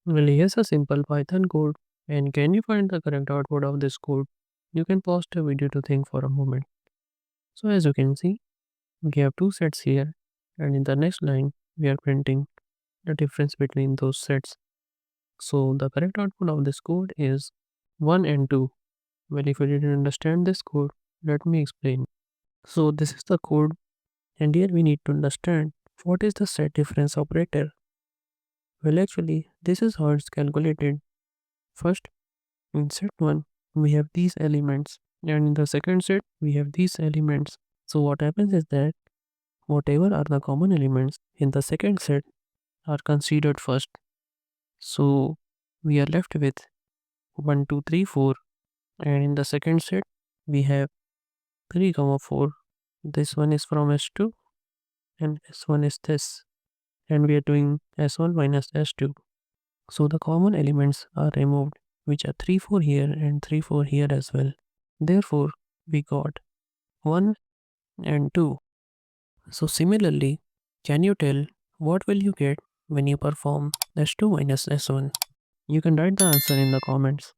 Well, here's a simple Python code. And can you find the correct output of this code? You can pause the video to think for a moment. So as you can see, we have two sets here. And in the next line, we are printing the difference between those sets. So the correct output of this code is 1 and 2. Well, if you didn't understand this code, let me explain. So this is the code, and here we need to understand what is the set difference operator. Well, actually, this is how it's calculated. First, in set 1, we have these elements, and in the second set, we have these elements. So what happens is that whatever are the common elements in the second set are considered first. So we are left with 1, 2, 3, 4, and in the second set, we have 3, 4. This one is from S2 and S1 is this, and we are doing S1 minus S2. So the common elements are removed, which are 3, 4 here and 3, 4 here as well. Therefore, we got 1 and 2. So similarly, can you tell what will you get when you perform S2 minus S1? You can write the answer in the comments.